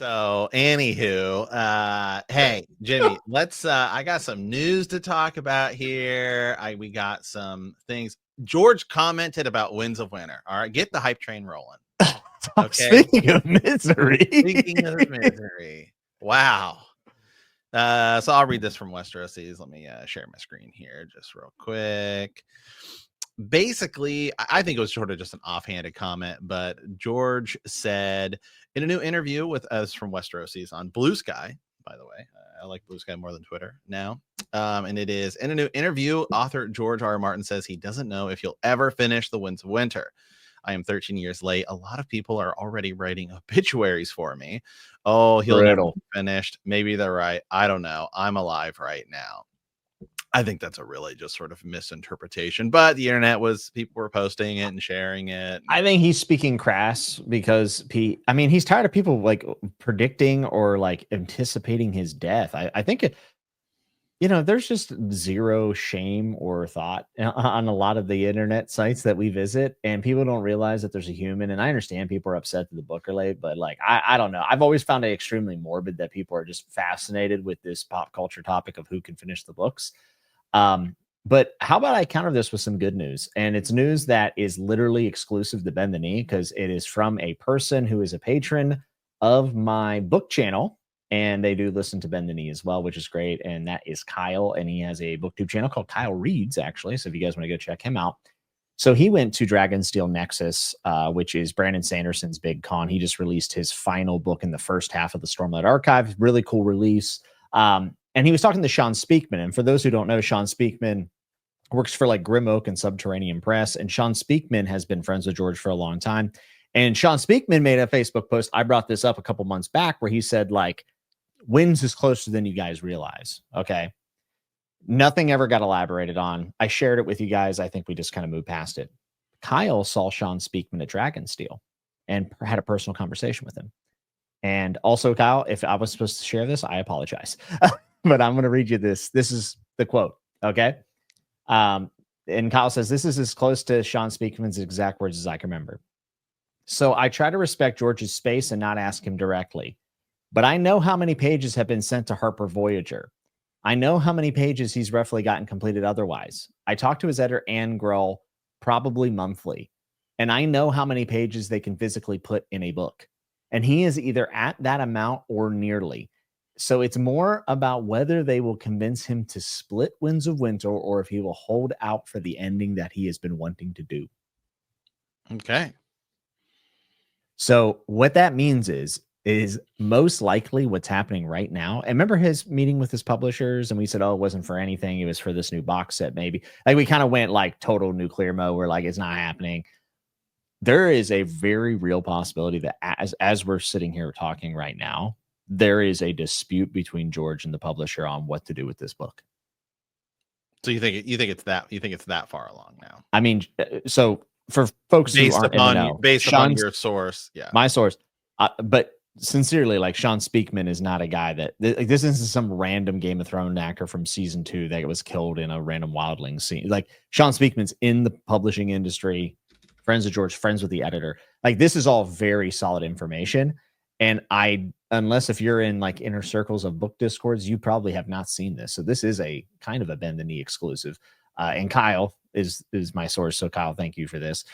So, anywho, hey, Jimmy, let's. I got some news to talk about here. We got some things. George commented about Winds of Winter. All right, get the hype train rolling. Okay. Speaking of misery. Speaking of misery, wow. So I'll read this from Westeros. Let me share my screen here just real quick. Basically, I think it was sort of just an offhanded comment, but George said in a new interview with us from Westeros on Blue Sky, by the way, I like Blue Sky more than Twitter now. And it is in a new interview, author George R. R. Martin says he doesn't know if he'll ever finish The Winds of Winter. I am 13 years late. A lot of people are already writing obituaries for me. Oh, he'll never be finished. Maybe they're right. I don't know. I'm alive right now. I think that's a really just sort of misinterpretation, but the internet people were posting it and sharing it. I think he's speaking crass because he's tired of people like predicting or like anticipating his death. I think there's just zero shame or thought on a lot of the internet sites that we visit, and people don't realize that there's a human. And I understand people are upset that the book are late, but like, I don't know. I've always found it extremely morbid that people are just fascinated with this pop culture topic of who can finish the books. But how about I counter this with some good news? And it's news that is literally exclusive to Bend the Knee because it is from a person who is a patron of my book channel. And they do listen to Bend the Knee as well, which is great. And that is Kyle. And he has a booktube channel called Kyle Reads, actually. So if you guys want to go check him out. So he went to Dragonsteel Nexus, which is Brandon Sanderson's big con. He just released his final book in the first half of the Stormlight Archive. Really cool release. And he was talking to Sean Speakman. And for those who don't know, Sean Speakman works for like Grim Oak and Subterranean Press. And Sean Speakman has been friends with George for a long time. And Sean Speakman made a Facebook post. I brought this up a couple months back where he said, like, Winds is closer than you guys realize. Okay. Nothing ever got elaborated on. I shared it with you guys. I think we just kind of moved past it. Kyle saw Sean Speakman at Dragonsteel and had a personal conversation with him. And also, Kyle, if I was supposed to share this, I apologize. But I'm going to read you this. This is the quote. Okay. And Kyle says, this is as close to Sean Speakman's exact words as I can remember. So I try to respect George's space and not ask him directly. But I know how many pages have been sent to Harper Voyager. I know how many pages he's roughly gotten completed otherwise. I talk to his editor, Ann Grull, probably monthly. And I know how many pages they can physically put in a book. And he is either at that amount or nearly. So it's more about whether they will convince him to split Winds of Winter or if he will hold out for the ending that he has been wanting to do. Okay. So what that means is most likely what's happening right now. And remember his meeting with his publishers and we said, oh, it wasn't for anything. It was for this new box set, maybe. Like we kind of went like total nuclear mode. We're like, it's not happening. There is a very real possibility that as we're sitting here talking right now, there is a dispute between George and the publisher on what to do with this book. So you think it's that far along now? I mean, so for folks who aren't in the know, based upon your source, yeah, my source, but sincerely, like Sean Speakman is not a guy that this isn't some random Game of Thrones actor from season 2 that was killed in a random wildling scene. Like Sean Speakman's in the publishing industry, friends with George, friends with the editor. Like this is all very solid information. And unless if you're in like inner circles of book discords, you probably have not seen this. So this is a kind of a Bend the Knee exclusive. And Kyle is my source. So Kyle, thank you for this.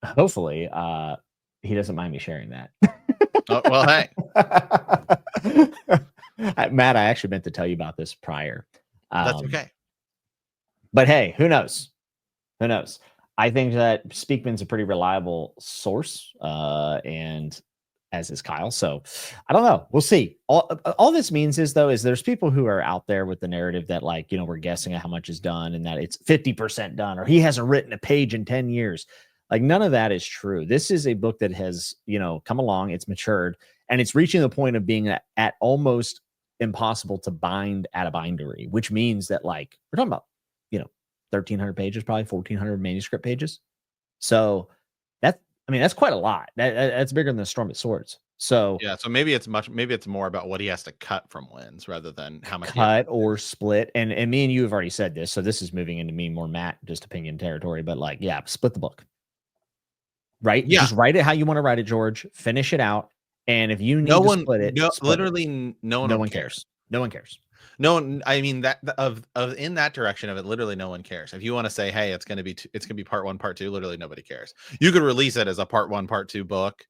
Hopefully he doesn't mind me sharing that. Oh, well, hey. Matt, I actually meant to tell you about this prior. That's okay. But hey, who knows? Who knows? I think that Speakman's a pretty reliable source, and as is Kyle. So I don't know. We'll see. All this means is there's people who are out there with the narrative that like, we're guessing at how much is done and that it's 50% done, or he hasn't written a page in 10 years. Like none of that is true. This is a book that has, come along, it's matured, and it's reaching the point of being at almost impossible to bind at a bindery, which means that like we're talking about, 1,300 pages, probably 1,400 manuscript pages. So that's quite a lot. That's bigger than the Storm of Swords. So yeah, so maybe it's more about what he has to cut from Winds rather than how much cut or split. And me and you have already said this, so this is moving into me more Matt just opinion territory. But like, yeah, split the book. Right? Yeah. Just write it how you want to write it, George. Finish it out. And if you No need to one, split it, no, split it. literally, no one No would one care. cares. No one cares. No one, I mean that of in that direction of it, literally no one cares. If you want to say, hey, it's gonna be part one, part two, literally nobody cares. You could release it as a part one, part two book.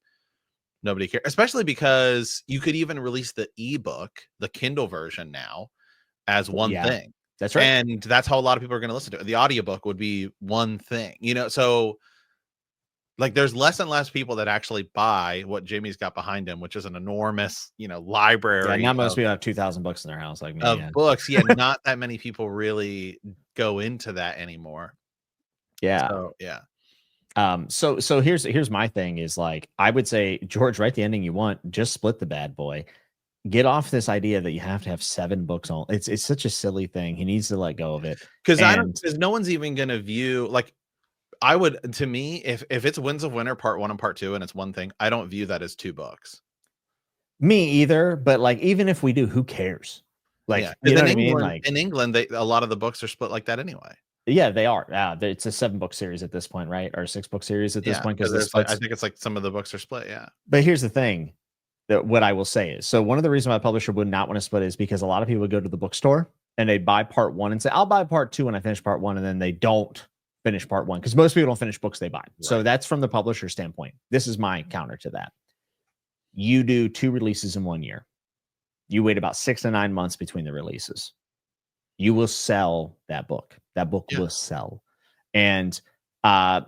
Nobody cares, especially because you could even release the ebook, the Kindle version now, as one Yeah, thing. that's right. And that's how a lot of people are going to listen to it. The audiobook would be one thing, so like there's less and less people that actually buy what Jimmy's got behind him, which is an enormous, Yeah, library now most people have 2,000 books in their house like me. of Yeah. books. Yeah, not that many people really go into that anymore. Yeah. So yeah. So here's my thing is like I would say, George, write the ending you want, just split the bad boy. Get off this idea that you have to have 7 books on. It's such a silly thing. He needs to let go of it. And Because no one's even gonna view like I would, to me, if it's Winds of Winter part one and part two and it's one thing, I don't view that as 2 books. me either, but like even if we do, who cares? Yeah, Like, you because know what I mean? Like, in England, they a lot of the books are split like that anyway. yeah, they are. Yeah, it's a 7-book series at this point, right? Or a 6-book series at this Yeah, point because because the there's like I splits. think it's like some of the books are split. Yeah, But here's the thing that what I will say is, so one of the reasons why a publisher would not want to split is because a lot of people would go to the bookstore and they buy part 1 and say, I'll buy part 2 when I finish part 1, and then they don't finish part 1 because most people don't finish books they buy. So right. that's from the publisher standpoint. This is my counter to that. You do 2 releases in 1 year. You wait about 6 to 9 months between the releases. You will sell that book. That book Yeah. will sell. And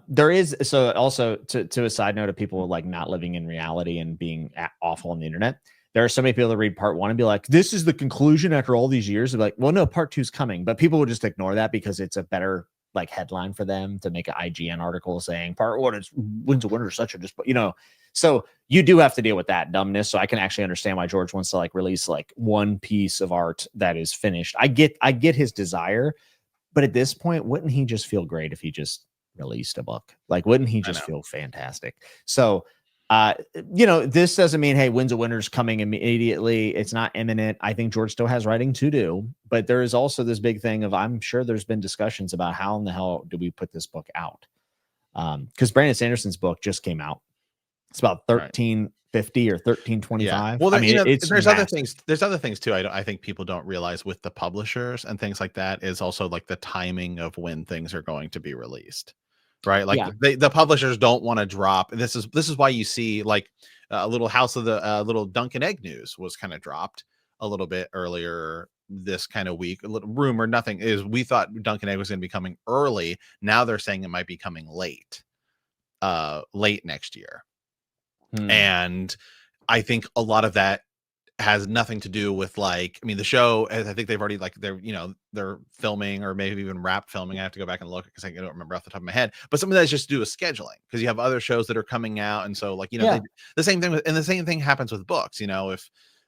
there is, so also to a side note of people like not living in reality and being awful on the internet, there are so many people that read part 1 and be like, this is the conclusion after all these years. They're like, well, no, part 2 is coming. But people will just ignore that because it's a better like headline for them to make an IGN article saying part 1 is Winds of Winter such a so you do have to deal with that dumbness. So I can actually understand why George wants to like release like one piece of art that is finished. I get his desire, but at this point, wouldn't he just feel great if he just released a book? Like, wouldn't he I just know. feel fantastic? So, this doesn't mean, hey, Winds of Winter's coming immediately. It's not imminent. I think George still has writing to do, but there is also this big thing of, I'm sure there's been discussions about how in the hell do we put this book out? Because Brandon Sanderson's book just came out. It's about 1350 or 1325. Yeah. Well, I mean, it's there's massive. other things. There's other things too. I think people don't realize with the publishers and things like that is also like the timing of when things are going to be released, right? Like Yeah. the publishers don't want to drop. This is why you see like a little House of the little Dunkin' Egg news was kind of dropped a little bit earlier this kind of week. A little rumor, nothing is. We thought Dunkin' Egg was going to be coming early. Now they're saying it might be coming late next year. And I think a lot of that has nothing to do with like, I mean, the show, I think they've already like they're filming or maybe even wrap filming. I have to go back and look because I don't remember off the top of my head, but some of that is just to do with scheduling because you have other shows that are coming out. And so like, the same thing and the same thing happens with books,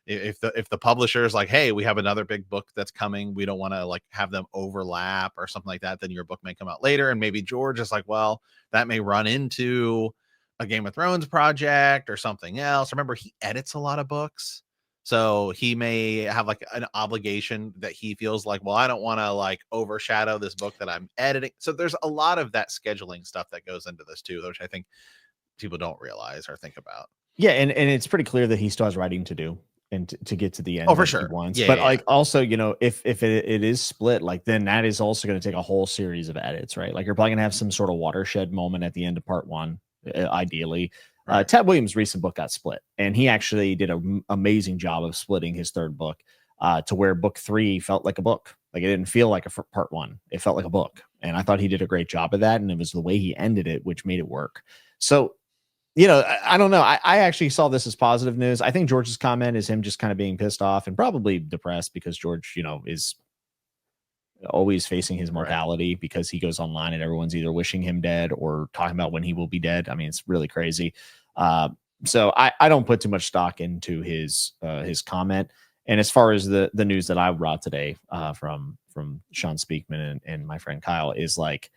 if the publisher is like, hey, we have another big book that's coming, we don't want to like have them overlap or something like that, then your book may come out later. And maybe George is like, well, that may run into a Game of Thrones project or something else. Remember, he edits a lot of books. So he may have like an obligation that he feels like, well, I don't want to like overshadow this book that I'm editing. So there's a lot of that scheduling stuff that goes into this too, which I think people don't realize or think about. Yeah, and it's pretty clear that he still has writing to do and to get to the end for that sure. he wants. Yeah, But yeah, like also, if it is split, like then that is also going to take a whole series of edits, right? Like you're probably going to have some sort of watershed moment at the end of part 1, ideally. Right. Ted Williams' recent book got split, and he actually did an amazing job of splitting his 3rd book to where book 3 felt like a book. Like it didn't feel like a part 1; it felt like a book, and I thought he did a great job of that. And it was the way he ended it, which made it work. So I don't know. I actually saw this as positive news. I think George's comment is him just kind of being pissed off and probably depressed because George, is always facing his mortality because he goes online and everyone's either wishing him dead or talking about when he will be dead. I mean, it's really crazy. So I don't put too much stock into his comment. And as far as the news that I brought today from Sean Speakman and my friend Kyle is like,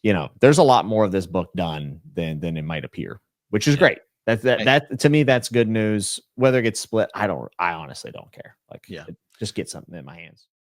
there's a lot more of this book done than it might appear, which is great. That to me, that's good news. Whether it gets split, I honestly don't care. Like, just get something in my hands.